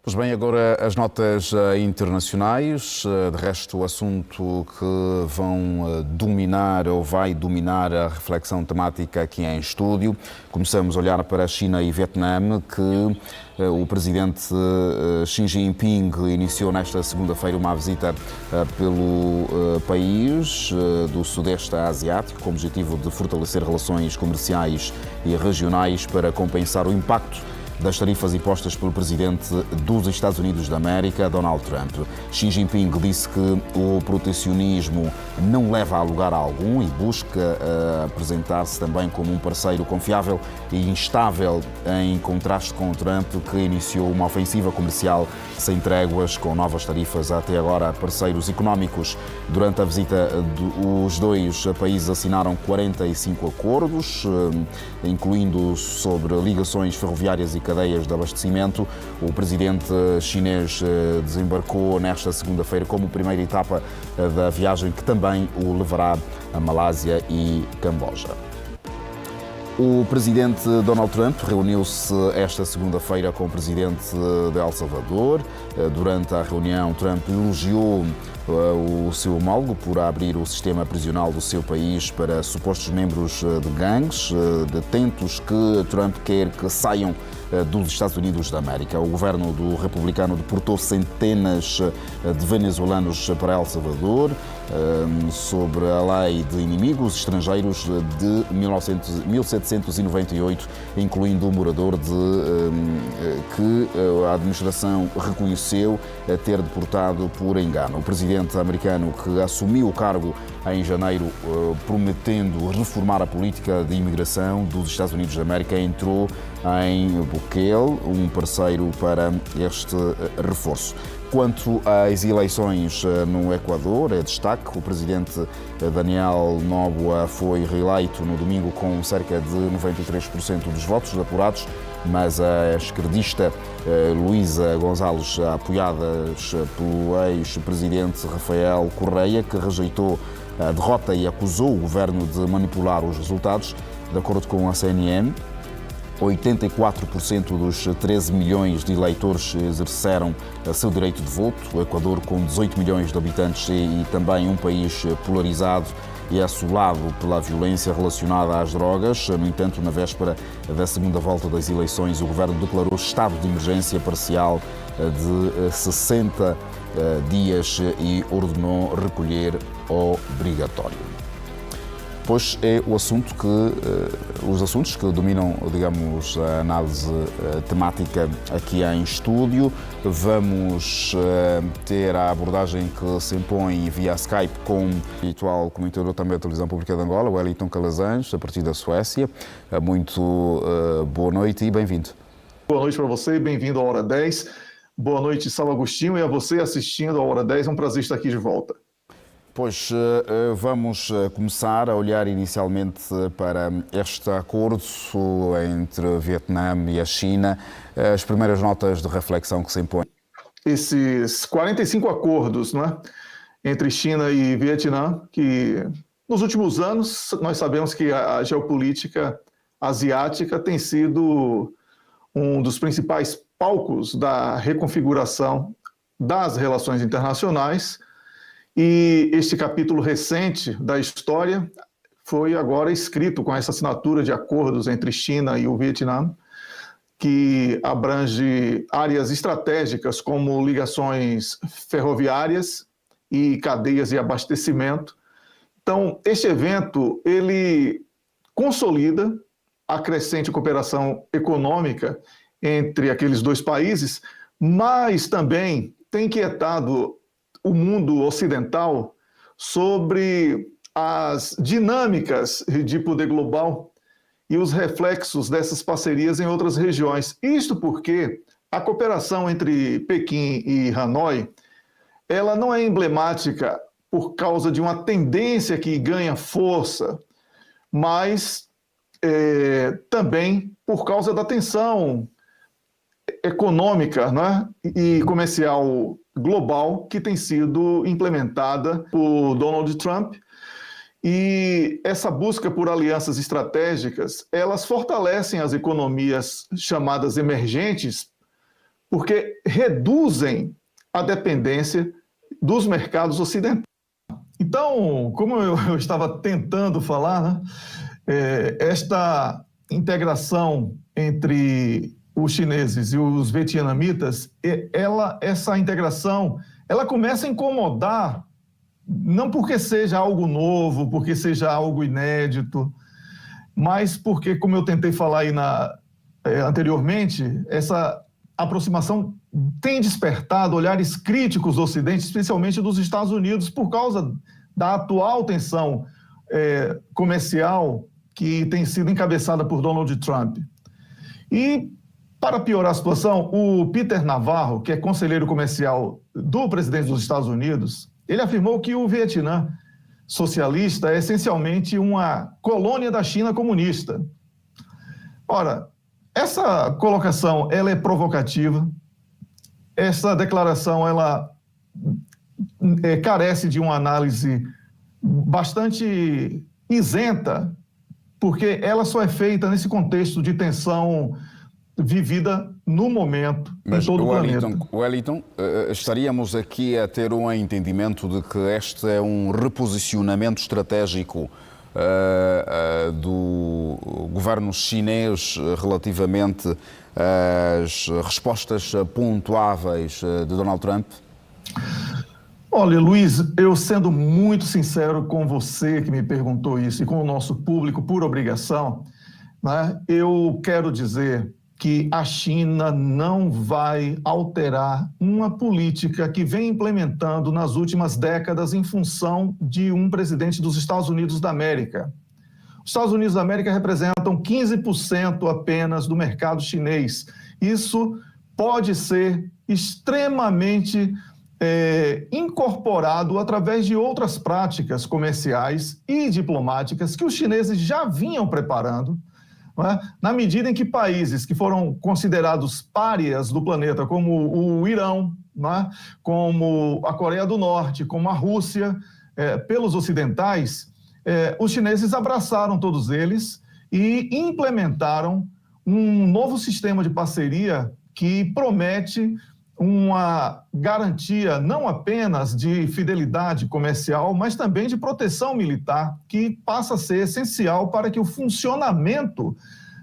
Pois bem, agora as notas internacionais. De resto, o assunto que vão dominar ou vai dominar a reflexão temática aqui em estúdio. Começamos a olhar para a China e Vietnã, que o presidente Xi Jinping iniciou nesta segunda-feira uma visita pelo país do Sudeste Asiático, com o objetivo de fortalecer relações comerciais e regionais para compensar o impacto das tarifas impostas pelo presidente dos Estados Unidos da América, Donald Trump. Xi Jinping disse que o protecionismo não leva a lugar algum e busca apresentar-se também como um parceiro confiável e instável, em contraste com Trump, que iniciou uma ofensiva comercial sem tréguas, com novas tarifas até agora a parceiros económicos. Durante a visita, os dois países assinaram 45 acordos, incluindo sobre ligações ferroviárias e cadeias de abastecimento. O presidente chinês desembarcou nesta segunda-feira como primeira etapa da viagem que também o levará a Malásia e Camboja. O presidente Donald Trump reuniu-se esta segunda-feira com o presidente de El Salvador. Durante a reunião, Trump elogiou o seu homólogo por abrir o sistema prisional do seu país para supostos membros de gangues, detentos que Trump quer que saiam dos Estados Unidos da América. O governo do republicano deportou centenas de venezuelanos para El Salvador sobre a lei de inimigos estrangeiros de 1798, incluindo o morador que a administração reconheceu ter deportado por engano. O presidente americano, que assumiu o cargo em janeiro, prometendo reformar a política de imigração dos Estados Unidos da América, entrou em Bukele, um parceiro para este reforço. Quanto às eleições no Equador, é destaque: o presidente Daniel Noboa foi reeleito no domingo com cerca de 93% dos votos apurados, mas a esquerdista Luísa González, apoiada pelo ex-presidente Rafael Correia, que rejeitou a derrota e acusou o governo de manipular os resultados. De acordo com a CNN, 84% dos 13 milhões de eleitores exerceram seu direito de voto. O Equador, com 18 milhões de habitantes e também um país polarizado e assolado pela violência relacionada às drogas. No entanto, na véspera da segunda volta das eleições, o governo declarou estado de emergência parcial de 60 dias e ordenou recolher obrigatório. Pois é os assuntos que dominam, digamos, a análise temática aqui em estúdio. Vamos ter a abordagem que se impõe via Skype com o habitual comentador também da Televisão Pública de Angola, o Wellington Calazans, a partir da Suécia. Muito boa noite e bem-vindo. Boa noite para você, bem-vindo à Hora 10. Boa noite, São Agostinho, e a você assistindo à Hora 10. É um prazer estar aqui de volta. Pois vamos começar a olhar inicialmente para este acordo entre Vietnã e a China, as primeiras notas de reflexão que se impõem. Esses 45 acordos, né, entre China e Vietnã, que nos últimos anos nós sabemos que a geopolítica asiática tem sido um dos principais palcos da reconfiguração das relações internacionais. E este capítulo recente da história foi agora escrito com essa assinatura de acordos entre China e o Vietnã, que abrange áreas estratégicas como ligações ferroviárias e cadeias de abastecimento. Então, este evento, ele consolida a crescente cooperação econômica entre aqueles dois países, mas também tem inquietado o mundo ocidental sobre as dinâmicas de poder global e os reflexos dessas parcerias em outras regiões. Isto porque a cooperação entre Pequim e Hanoi, ela não é emblemática por causa de uma tendência que ganha força, mas também por causa da tensão econômica, né, e comercial global que tem sido implementada por Donald Trump. E essa busca por alianças estratégicas, elas fortalecem as economias chamadas emergentes, porque reduzem a dependência dos mercados ocidentais. Então, como eu estava tentando falar, né, esta integração entre os chineses e os vietnamitas, essa integração, ela começa a incomodar, não porque seja algo novo, porque seja algo inédito, mas porque, como eu tentei falar aí anteriormente, essa aproximação tem despertado olhares críticos do Ocidente, especialmente dos Estados Unidos, por causa da atual tensão comercial que tem sido encabeçada por Donald Trump. E, para piorar a situação, o Peter Navarro, que é conselheiro comercial do presidente dos Estados Unidos, ele afirmou que o Vietnã socialista é essencialmente uma colônia da China comunista. Ora, essa colocação ela é provocativa, essa declaração ela carece de uma análise bastante isenta, porque ela só é feita nesse contexto de tensão vivida no momento em todo o planeta. Wellington, estaríamos aqui a ter um entendimento de que este é um reposicionamento estratégico do governo chinês relativamente às respostas pontuáveis de Donald Trump? Olha, Luiz, eu sendo muito sincero com você que me perguntou isso e com o nosso público por obrigação, né, eu quero dizer que a China não vai alterar uma política que vem implementando nas últimas décadas em função de um presidente dos Estados Unidos da América. Os Estados Unidos da América representam 15% apenas do mercado chinês. Isso pode ser extremamente incorporado através de outras práticas comerciais e diplomáticas que os chineses já vinham preparando, né? Na medida em que países que foram considerados párias do planeta, como o Irão, né? Como a Coreia do Norte, como a Rússia, pelos ocidentais, os chineses abraçaram todos eles e implementaram um novo sistema de parceria que promete uma garantia não apenas de fidelidade comercial, mas também de proteção militar, que passa a ser essencial para que o funcionamento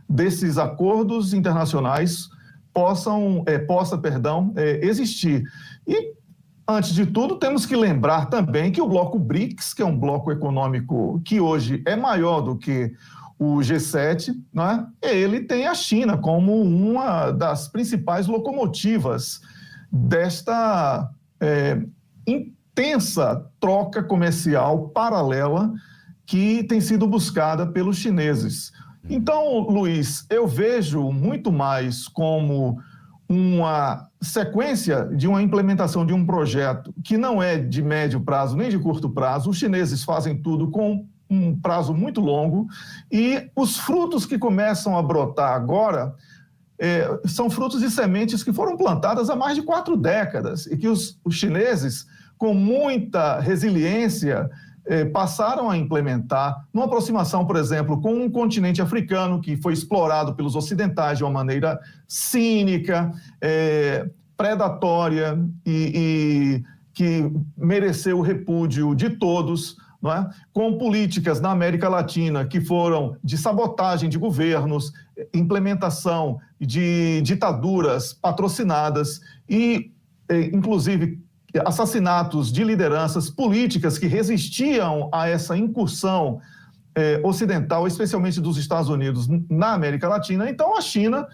desses acordos internacionais possa existir. E, antes de tudo, temos que lembrar também que o bloco BRICS, que é um bloco econômico que hoje é maior do que o G7, né? Ele tem a China como uma das principais locomotivas desta intensa troca comercial paralela que tem sido buscada pelos chineses. Então, Luiz, eu vejo muito mais como uma sequência de uma implementação de um projeto que não é de médio prazo nem de curto prazo. Os chineses fazem tudo com um prazo muito longo e os frutos que começam a brotar agora são frutos de sementes que foram plantadas há mais de 4 décadas e que os chineses, com muita resiliência, passaram a implementar numa aproximação, por exemplo, com um continente africano que foi explorado pelos ocidentais de uma maneira cínica, predatória e que mereceu o repúdio de todos, não é? Com políticas na América Latina que foram de sabotagem de governos, implementação de ditaduras patrocinadas e, inclusive, assassinatos de lideranças políticas que resistiam a essa incursão ocidental, especialmente dos Estados Unidos, na América Latina. Então, a China,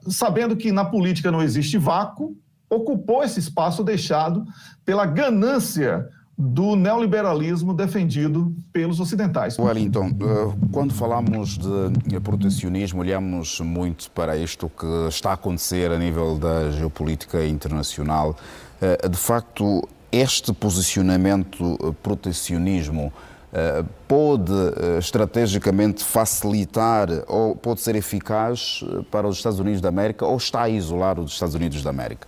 sabendo que na política não existe vácuo, ocupou esse espaço deixado pela ganância do neoliberalismo defendido pelos ocidentais. Wellington, quando falamos de protecionismo, olhamos muito para isto que está a acontecer a nível da geopolítica internacional. De facto, este posicionamento protecionismo pode estrategicamente facilitar ou pode ser eficaz para os Estados Unidos da América ou está a isolar os Estados Unidos da América?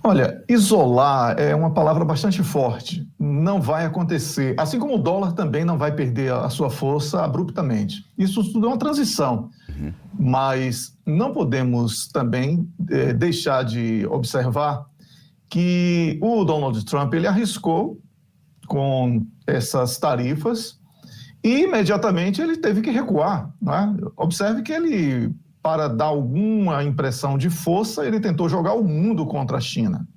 Olha, isolar é uma palavra bastante forte. Não vai acontecer. Assim como o dólar também não vai perder a sua força abruptamente. Isso tudo é uma transição. Mas não podemos também deixar de observar que o Donald Trump ele arriscou com essas tarifas e imediatamente ele teve que recuar, né? Observe que ele, para dar alguma impressão de força, ele tentou jogar o mundo contra a China,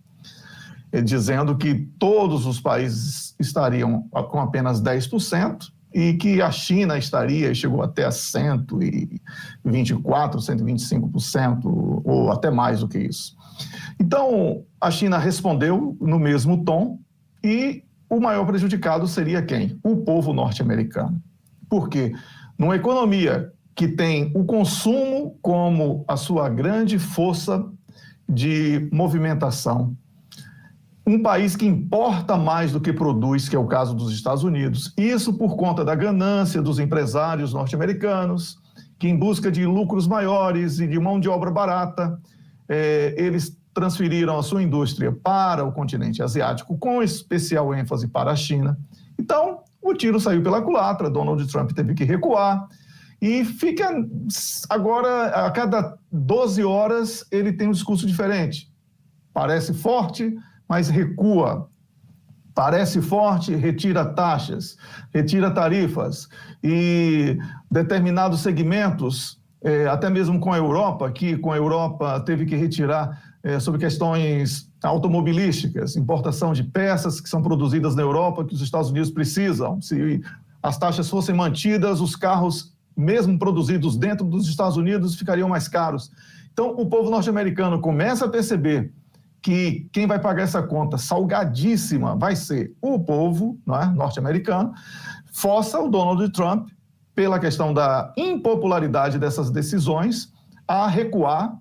dizendo que todos os países estariam com apenas 10% e que a China estaria, chegou até a 124%, 125%, ou até mais do que isso. Então, a China respondeu no mesmo tom e o maior prejudicado seria quem? O povo norte-americano. Por quê? Numa economia que tem o consumo como a sua grande força de movimentação, um país que importa mais do que produz, que é o caso dos Estados Unidos, isso por conta da ganância dos empresários norte-americanos, que em busca de lucros maiores e de mão de obra barata, eles transferiram a sua indústria para o continente asiático, com especial ênfase para a China. Então, o tiro saiu pela culatra, Donald Trump teve que recuar, e fica agora, a cada 12 horas, ele tem um discurso diferente. Parece forte, mas recua. Parece forte, retira taxas, retira tarifas, e determinados segmentos, até mesmo com a Europa, que com a Europa teve que retirar sobre questões automobilísticas, importação de peças que são produzidas na Europa, que os Estados Unidos precisam. Se as taxas fossem mantidas, os carros, mesmo produzidos dentro dos Estados Unidos, ficariam mais caros. Então, o povo norte-americano começa a perceber que quem vai pagar essa conta salgadíssima vai ser o povo, não é, norte-americano, força o Donald Trump, pela questão da impopularidade dessas decisões, a recuar,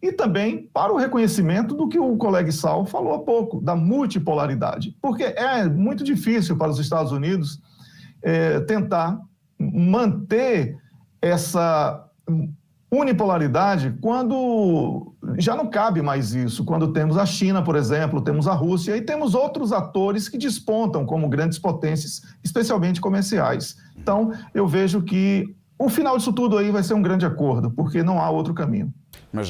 e também para o reconhecimento do que o colega Saul falou há pouco, da multipolaridade. Porque é muito difícil para os Estados Unidos tentar manter essa unipolaridade quando já não cabe mais isso. Quando temos a China, por exemplo, temos a Rússia e temos outros atores que despontam como grandes potências, especialmente comerciais. Então, eu vejo que o final disso tudo aí vai ser um grande acordo, porque não há outro caminho. Mas,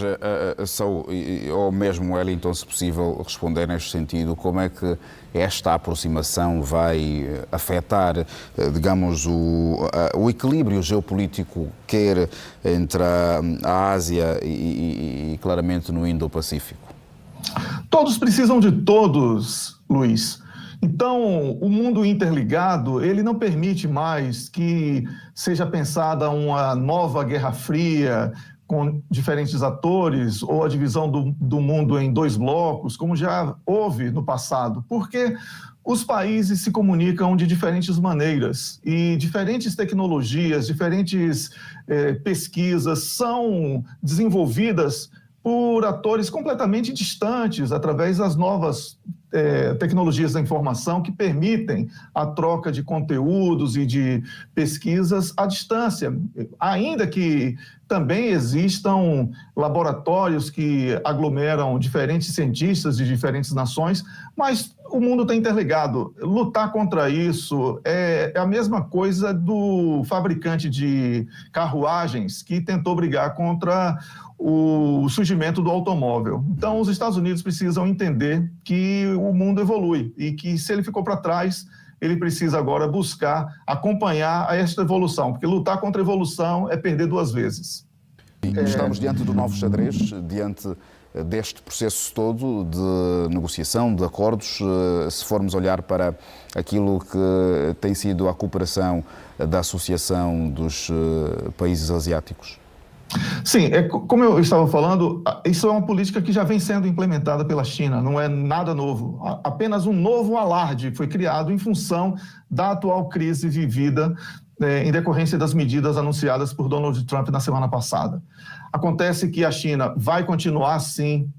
Saul, ou mesmo Wellington, se possível, responder neste sentido, como é que esta aproximação vai afetar, digamos, o equilíbrio geopolítico, quer entre a Ásia e claramente no Indo-Pacífico? Todos precisam de todos, Luiz. Então, o mundo interligado, ele não permite mais que seja pensada uma nova Guerra Fria, com diferentes atores, ou a divisão do mundo em dois blocos, como já houve no passado, porque os países se comunicam de diferentes maneiras e diferentes tecnologias, diferentes pesquisas são desenvolvidas por atores completamente distantes, através das novas tecnologias da informação que permitem a troca de conteúdos e de pesquisas à distância, ainda que também existam laboratórios que aglomeram diferentes cientistas de diferentes nações, mas o mundo está interligado. Lutar contra isso é a mesma coisa do fabricante de carruagens que tentou brigar contra o surgimento do automóvel. Então, os Estados Unidos precisam entender que o mundo evolui e que, se ele ficou para trás, ele precisa agora buscar acompanhar esta evolução, porque lutar contra a evolução é perder duas vezes. Estamos diante do novo xadrez, diante deste processo todo de negociação, de acordos, se formos olhar para aquilo que tem sido a cooperação da Associação dos Países Asiáticos? Sim, como eu estava falando, isso é uma política que já vem sendo implementada pela China, não é nada novo. Apenas um novo alarde foi criado em função da atual crise vivida em decorrência das medidas anunciadas por Donald Trump na semana passada. Acontece que a China vai continuar, sim,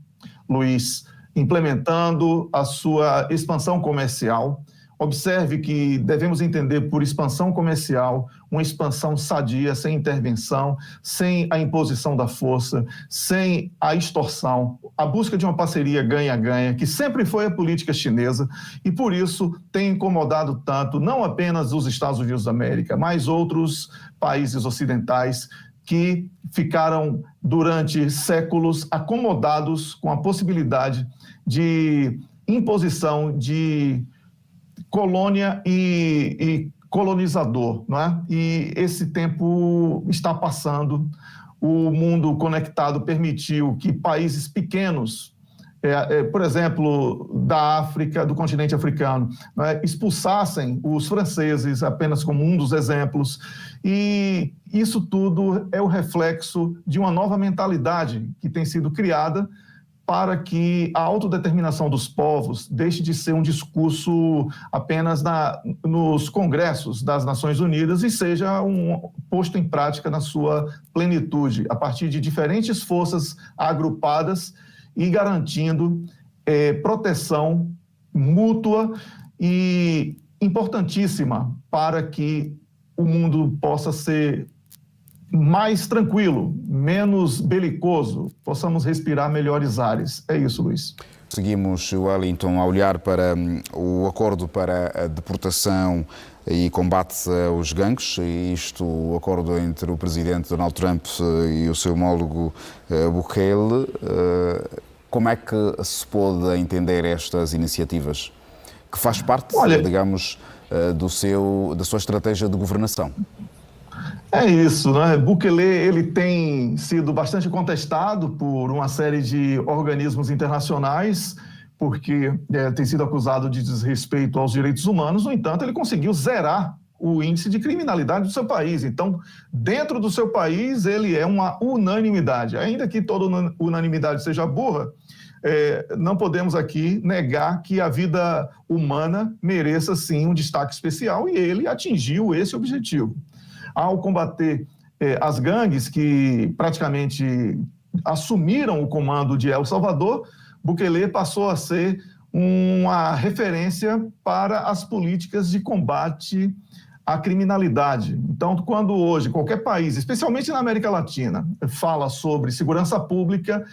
Luiz, implementando a sua expansão comercial. Observe que devemos entender por expansão comercial uma expansão sadia, sem intervenção, sem a imposição da força, sem a extorsão, a busca de uma parceria ganha-ganha, que sempre foi a política chinesa e, por isso, tem incomodado tanto, não apenas os Estados Unidos da América, mas outros países ocidentais que ficaram durante séculos acomodados com a possibilidade de imposição de colônia e colonizador, não é? E esse tempo está passando. O mundo conectado permitiu que países pequenos, por exemplo, da África, do continente africano, não é? Expulsassem os franceses, apenas como um dos exemplos. E isso tudo é o reflexo de uma nova mentalidade que tem sido criada para que a autodeterminação dos povos deixe de ser um discurso apenas nos congressos das Nações Unidas e seja posto em prática na sua plenitude, a partir de diferentes forças agrupadas e garantindo proteção mútua e importantíssima para que o mundo possa ser mais tranquilo, menos belicoso, possamos respirar melhores ares. É isso, Luís. Seguimos, Wellington, a olhar para o acordo para a deportação e combate aos gangues, o acordo entre o presidente Donald Trump e o seu homólogo Bukele. Como é que se pode entender estas iniciativas? Que faz parte, digamos, da sua estratégia de governação? É isso, né? Bukele, ele tem sido bastante contestado por uma série de organismos internacionais, porque tem sido acusado de desrespeito aos direitos humanos. No entanto, ele conseguiu zerar o índice de criminalidade do seu país. Então, dentro do seu país, ele é uma unanimidade. Ainda que toda unanimidade seja burra, não podemos aqui negar que a vida humana mereça, sim, um destaque especial, e ele atingiu esse objetivo. Ao combater as gangues que praticamente assumiram o comando de El Salvador, Bukele passou a ser uma referência para as políticas de combate à criminalidade. Então, quando hoje qualquer país, especialmente na América Latina, fala sobre segurança pública,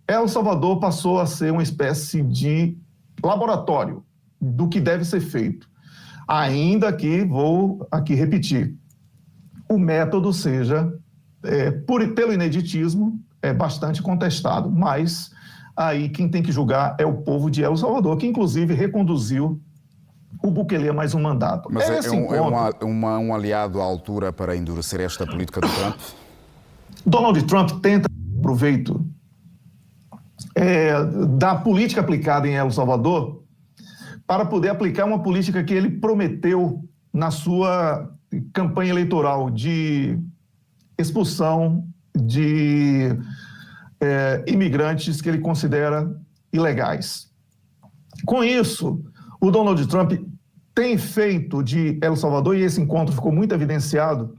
El Salvador passou a ser uma espécie de laboratório do que deve ser feito. Ainda que, vou aqui repetir, o método seja, pelo ineditismo, bastante contestado, mas aí quem tem que julgar é o povo de El Salvador, que inclusive reconduziu o Bukele a mais um mandato. Mas um aliado à altura para endurecer esta política do Trump? Donald Trump tenta proveito da política aplicada em El Salvador para poder aplicar uma política que ele prometeu na sua campanha eleitoral de expulsão de imigrantes que ele considera ilegais. Com isso, o Donald Trump tem feito de El Salvador, e esse encontro ficou muito evidenciado,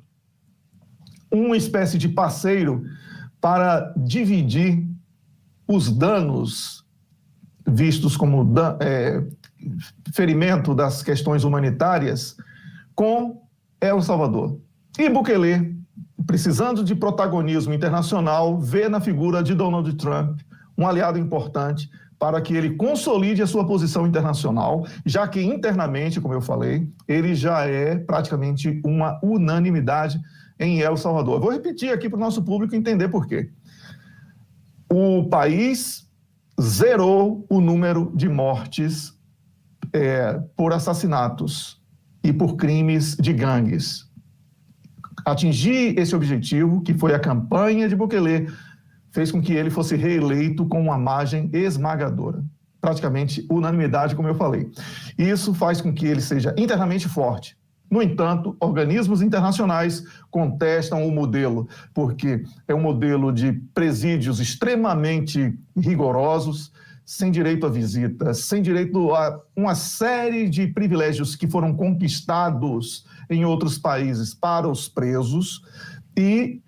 uma espécie de parceiro para dividir os danos vistos como ferimento das questões humanitárias com El Salvador. E Bukele, precisando de protagonismo internacional, vê na figura de Donald Trump um aliado importante para que ele consolide a sua posição internacional, já que internamente, como eu falei, ele já é praticamente uma unanimidade em El Salvador. Eu vou repetir aqui para o nosso público entender por quê. O país zerou o número de mortes por assassinatos e por crimes de gangues. Atingir esse objetivo, que foi a campanha de Bukele, fez com que ele fosse reeleito com uma margem esmagadora. Praticamente unanimidade, como eu falei. Isso faz com que ele seja internamente forte. No entanto, organismos internacionais contestam o modelo, porque é um modelo de presídios extremamente rigorosos, sem direito à visita, sem direito a uma série de privilégios que foram conquistados em outros países para os presos, e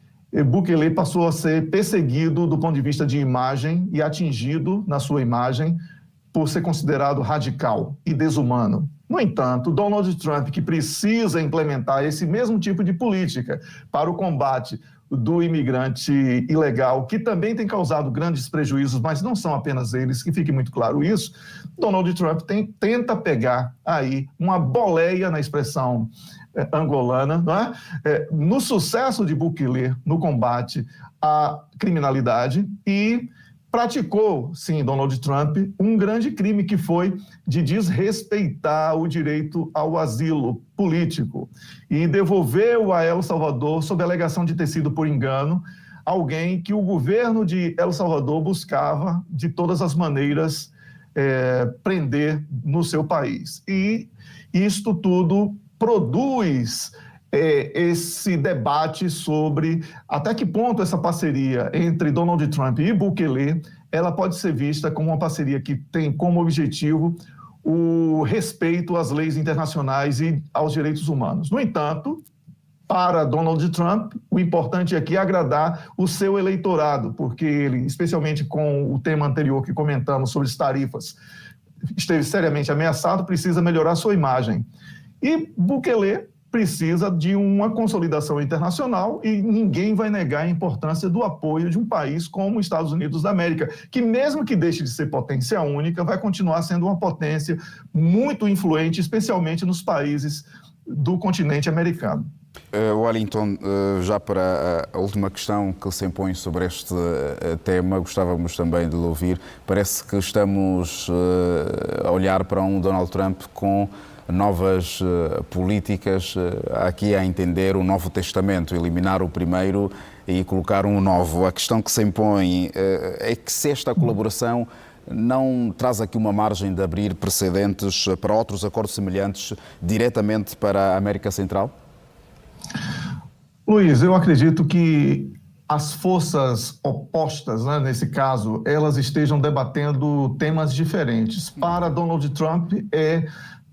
Bukele passou a ser perseguido do ponto de vista de imagem e atingido na sua imagem por ser considerado radical e desumano. No entanto, Donald Trump, que precisa implementar esse mesmo tipo de política para o combate do imigrante ilegal, que também tem causado grandes prejuízos, mas não são apenas eles, que fique muito claro isso, Donald Trump tenta pegar aí uma boleia, na expressão angolana, não é? No sucesso de Bukele no combate à criminalidade e praticou, sim, Donald Trump, um grande crime que foi de desrespeitar o direito ao asilo político e devolveu a El Salvador, sob a alegação de ter sido por engano, alguém que o governo de El Salvador buscava de todas as maneiras prender no seu país. E isto tudo produz esse debate sobre até que ponto essa parceria entre Donald Trump e Bukele ela pode ser vista como uma parceria que tem como objetivo o respeito às leis internacionais e aos direitos humanos. No entanto, para Donald Trump, o importante aqui é agradar o seu eleitorado, porque ele, especialmente com o tema anterior que comentamos sobre as tarifas, esteve seriamente ameaçado, precisa melhorar sua imagem. E Bukele precisa de uma consolidação internacional e ninguém vai negar a importância do apoio de um país como os Estados Unidos da América, que mesmo que deixe de ser potência única, vai continuar sendo uma potência muito influente, especialmente nos países do continente americano. Wellington, já para a última questão que se impõe sobre este tema, gostávamos também de lhe ouvir. Parece que estamos a olhar para um Donald Trump com novas políticas, aqui a entender o Novo Testamento, eliminar o primeiro e colocar um novo. A questão que se impõe é que se esta colaboração não traz aqui uma margem de abrir precedentes para outros acordos semelhantes diretamente para a América Central? Luiz, eu acredito que as forças opostas, né, nesse caso, elas estejam debatendo temas diferentes. Para Donald Trump é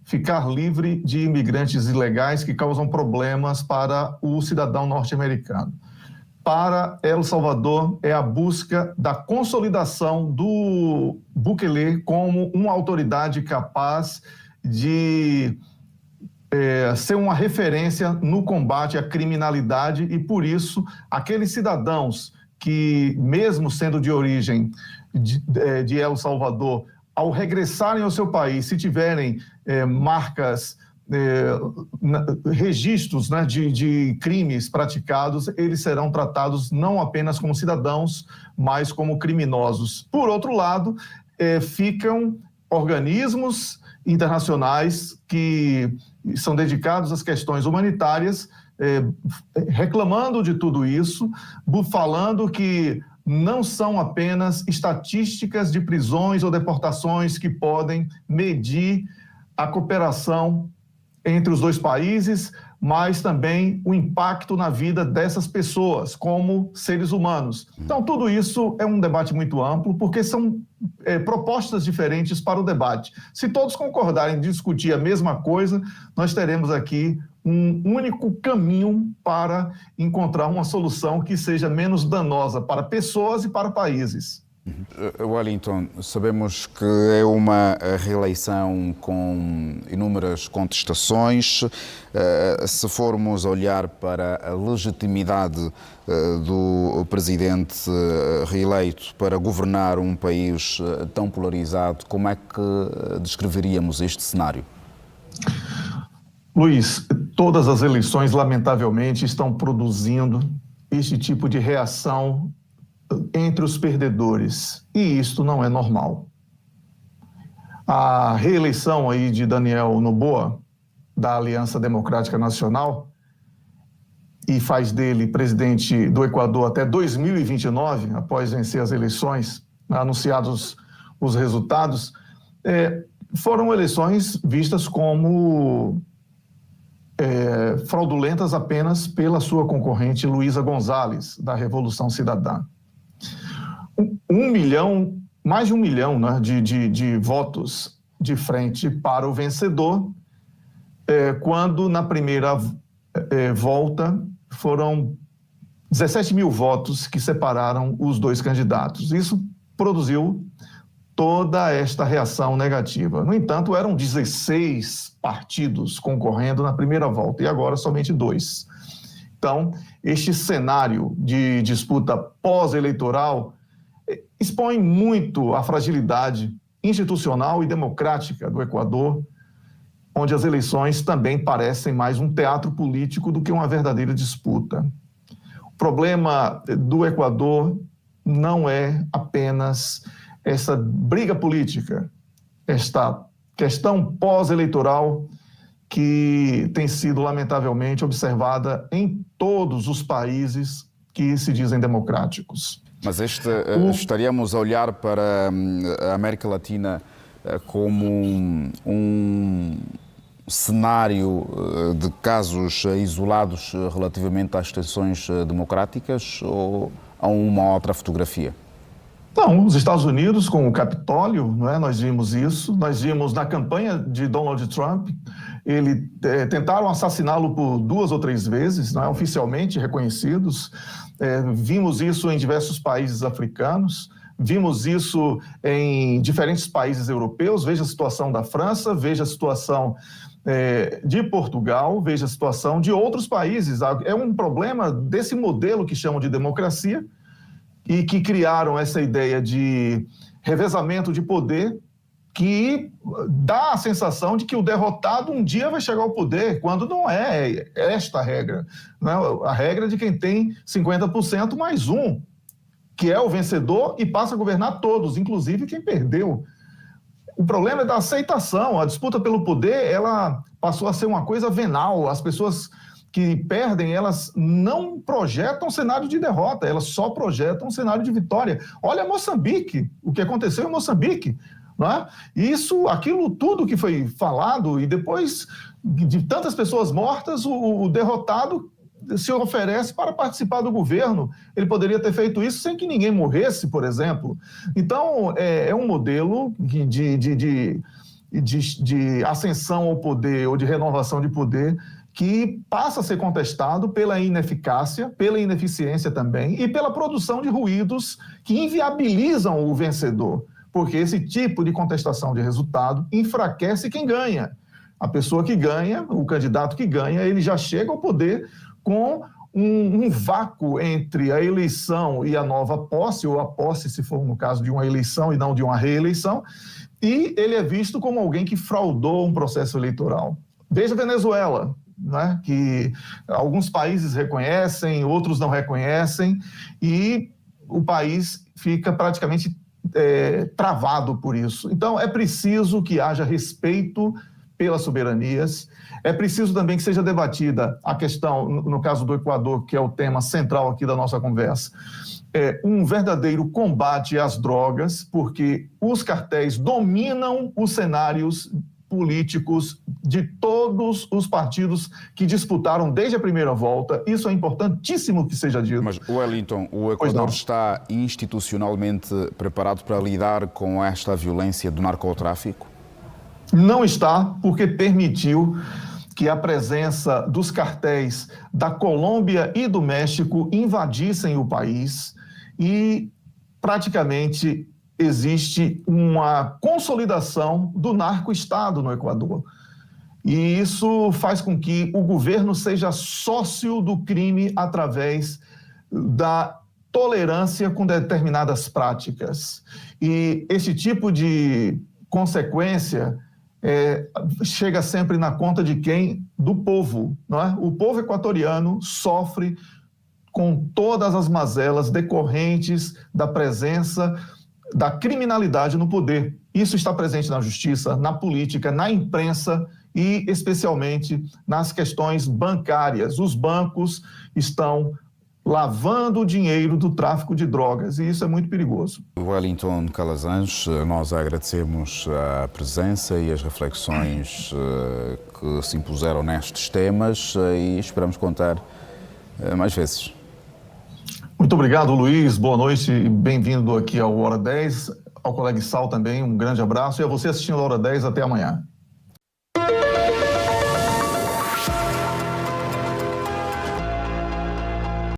ficar livre de imigrantes ilegais que causam problemas para o cidadão norte-americano. Para El Salvador é a busca da consolidação do Bukele como uma autoridade capaz de ser uma referência no combate à criminalidade e, por isso, aqueles cidadãos que, mesmo sendo de origem de El Salvador, ao regressarem ao seu país, se tiverem marcas, registros, né, de crimes praticados, eles serão tratados não apenas como cidadãos, mas como criminosos. Por outro lado, ficam organismos internacionais que são dedicados às questões humanitárias, reclamando de tudo isso, falando que não são apenas estatísticas de prisões ou deportações que podem medir a cooperação entre os dois países, mas também o impacto na vida dessas pessoas como seres humanos. Então, tudo isso é um debate muito amplo, porque são propostas diferentes para o debate. Se todos concordarem em discutir a mesma coisa, nós teremos aqui um único caminho para encontrar uma solução que seja menos danosa para pessoas e para países. Wellington, sabemos que é uma reeleição com inúmeras contestações. Se formos olhar para a legitimidade do presidente reeleito para governar um país tão polarizado, como é que descreveríamos este cenário? Luiz, todas as eleições, lamentavelmente, estão produzindo este tipo de reação entre os perdedores, e isto não é normal. A reeleição aí de Daniel Noboa, da Aliança Democrática Nacional, e faz dele presidente do Equador até 2029, após vencer as eleições, anunciados os resultados, foram eleições vistas como fraudulentas apenas pela sua concorrente Luísa González, da Revolução Cidadã. Mais de 1 milhão, né, de votos de frente para o vencedor, quando na primeira volta foram 17 mil votos que separaram os dois candidatos. Isso produziu toda esta reação negativa. No entanto, eram 16 partidos concorrendo na primeira volta e agora somente 2. Então, este cenário de disputa pós-eleitoral expõe muito a fragilidade institucional e democrática do Equador, onde as eleições também parecem mais um teatro político do que uma verdadeira disputa. O problema do Equador não é apenas essa briga política, esta questão pós-eleitoral que tem sido lamentavelmente observada em todos os países que se dizem democráticos. Mas estaríamos a olhar para a América Latina como um cenário de casos isolados relativamente às tensões democráticas ou há uma outra fotografia? Não, os Estados Unidos com o Capitólio, não é? Nós vimos isso, nós vimos na campanha de Donald Trump, tentaram assassiná-lo por 2 ou 3 vezes, não é? Oficialmente reconhecidos, vimos isso em diversos países africanos, vimos isso em diferentes países europeus, veja a situação da França, veja a situação de Portugal, veja a situação de outros países. É um problema desse modelo que chamam de democracia, e que criaram essa ideia de revezamento de poder que dá a sensação de que o derrotado um dia vai chegar ao poder, quando não é esta a regra. Não é a regra de quem tem 50% mais um, que é o vencedor e passa a governar todos, inclusive quem perdeu. O problema é da aceitação. A disputa pelo poder, ela passou a ser uma coisa venal. As pessoas que perdem, elas não projetam cenário de derrota, elas só projetam um cenário de vitória. Olha Moçambique, o que aconteceu em Moçambique, não é? Aquilo tudo que foi falado, e depois de tantas pessoas mortas, o derrotado se oferece para participar do governo. Ele poderia ter feito isso sem que ninguém morresse, por exemplo. Então, é um modelo de ascensão ao poder ou de renovação de poder que passa a ser contestado pela ineficácia, pela ineficiência também e pela produção de ruídos que inviabilizam o vencedor, porque esse tipo de contestação de resultado enfraquece quem ganha. A pessoa que ganha, o candidato que ganha, ele já chega ao poder com um vácuo entre a eleição e a nova posse, ou a posse, se for no caso de uma eleição e não de uma reeleição, e ele é visto como alguém que fraudou um processo eleitoral. Veja a Venezuela, né, que alguns países reconhecem, outros não reconhecem, e o país fica praticamente travado por isso. Então, é preciso que haja respeito pelas soberanias, é preciso também que seja debatida a questão, no caso do Equador, que é o tema central aqui da nossa conversa, um verdadeiro combate às drogas, porque os cartéis dominam os cenários políticos de todos os partidos que disputaram desde a primeira volta. Isso é importantíssimo que seja dito. Mas, Wellington, o Equador está institucionalmente preparado para lidar com esta violência do narcotráfico? Não está, porque permitiu que a presença dos cartéis da Colômbia e do México invadissem o país e praticamente existe uma consolidação do narco-estado no Equador. E isso faz com que o governo seja sócio do crime através da tolerância com determinadas práticas. E esse tipo de consequência chega sempre na conta de quem? Do povo, não é? O povo equatoriano sofre com todas as mazelas decorrentes da presença da criminalidade no poder. Isso está presente na justiça, na política, na imprensa e especialmente nas questões bancárias. Os bancos estão lavando o dinheiro do tráfico de drogas e isso é muito perigoso. Wellington Calazans, nós agradecemos a presença e as reflexões que se impuseram nestes temas e esperamos contar mais vezes. Muito obrigado, Luiz. Boa noite e bem-vindo aqui ao Hora 10. Ao colega Sal também, um grande abraço. E a você assistindo a Hora 10, até amanhã.